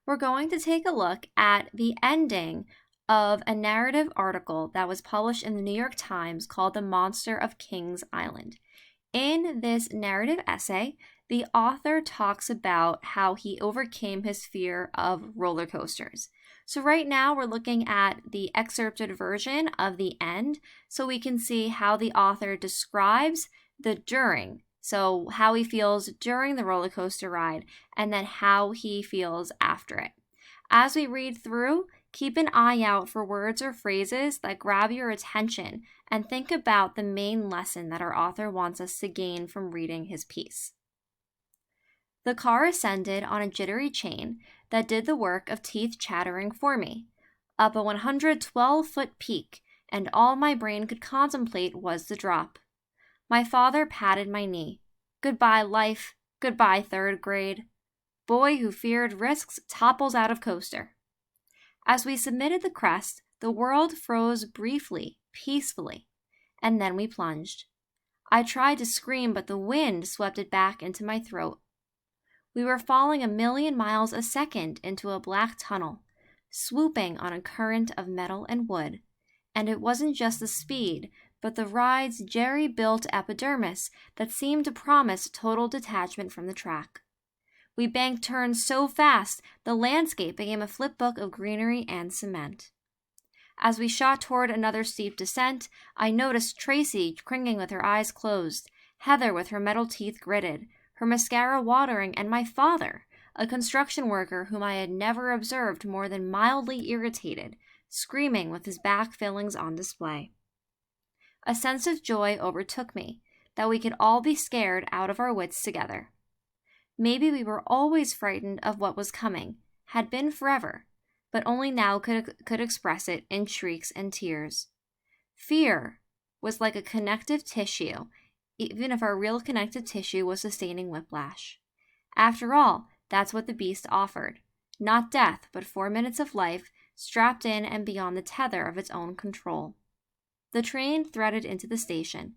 we're going to take a look at the ending of a narrative article that was published in the New York Times called The Monster of Kings Island. In this narrative essay, the author talks about how he overcame his fear of roller coasters. So right now we're looking at the excerpted version of the end so we can see how the author describes the during. So how he feels during the roller coaster ride and then how he feels after it. As we read through, keep an eye out for words or phrases that grab your attention and think about the main lesson that our author wants us to gain from reading his piece. The car ascended on a jittery chain that did the work of teeth chattering for me, up a 112-foot peak, and all my brain could contemplate was the drop. My father patted my knee. Goodbye, life. Goodbye, third grade. Boy who feared risks topples out of coaster. As we submitted the crest, the world froze briefly, peacefully, and then we plunged. I tried to scream, but the wind swept it back into my throat. We were falling 1,000,000 miles a second into a black tunnel, swooping on a current of metal and wood, and it wasn't just the speed, but the ride's jerry-built epidermis that seemed to promise total detachment from the track. We banked turns so fast, the landscape became a flipbook of greenery and cement. As we shot toward another steep descent, I noticed Tracy cringing with her eyes closed, Heather with her metal teeth gritted, her mascara watering, and my father, a construction worker whom I had never observed more than mildly irritated, screaming with his back fillings on display. A sense of joy overtook me, that we could all be scared out of our wits together. Maybe we were always frightened of what was coming, had been forever, but only now could express it in shrieks and tears. Fear was like a connective tissue, even if our real connective tissue was sustaining whiplash. After all, that's what the beast offered. Not death, but 4 minutes of life, strapped in and beyond the tether of its own control. The train threaded into the station.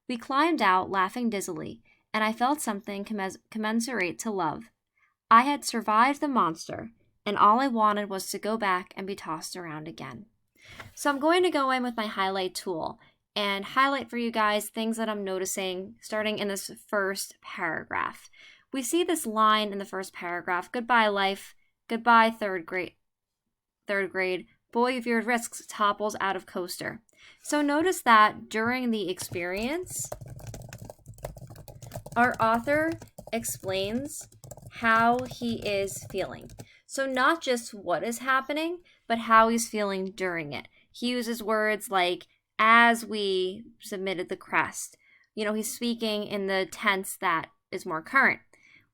We climbed out, laughing dizzily, and I felt something commensurate to love. I had survived the monster, and all I wanted was to go back and be tossed around again. So I'm going to go in with my highlight tool and highlight for you guys things that I'm noticing starting in this first paragraph. We see this line in the first paragraph, goodbye life, goodbye third grade, boy who feared risks topples out of coaster. So notice that during the experience, our author explains how he is feeling. So not just what is happening, but how he's feeling during it. He uses words like, as we submitted the crest. He's speaking in the tense that is more current.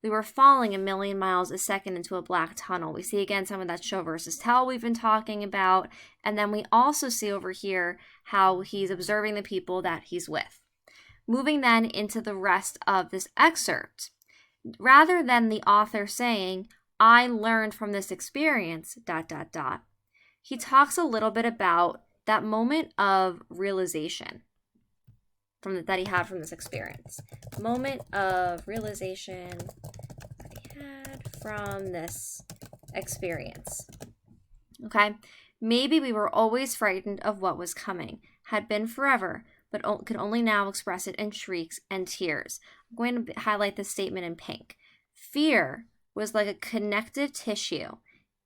We were falling 1,000,000 miles a second into a black tunnel. We see again some of that show versus tell we've been talking about. And then we also see over here how he's observing the people that he's with. Moving then into the rest of this excerpt. Rather than the author saying, I learned from this experience, ... he talks a little bit about that moment of realization that he had from this experience. Moment of realization that he had from this experience. Okay? Maybe we were always frightened of what was coming, had been forever, but could only now express it in shrieks and tears. I'm going to highlight this statement in pink. Fear was like a connective tissue,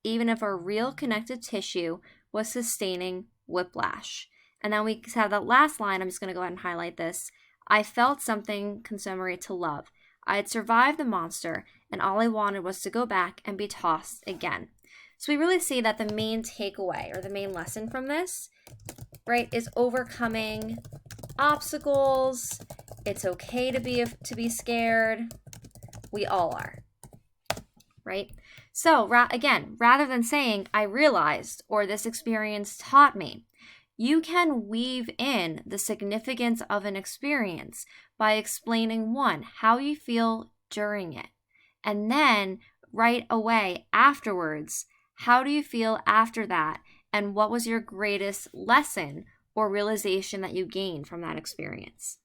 even if our real connective tissue was sustaining whiplash. And then we have that last line. I'm just going to go ahead and highlight this. I felt something commensurate to love. I had survived the monster, and all I wanted was to go back and be tossed again. So we really see that the main takeaway or the main lesson from this, right, is overcoming obstacles. It's okay to be scared. We all are, right? So again, rather than saying, I realized, or this experience taught me, you can weave in the significance of an experience by explaining, one, how you feel during it, and then right away afterwards, how do you feel after that, and what was your greatest lesson or realization that you gained from that experience?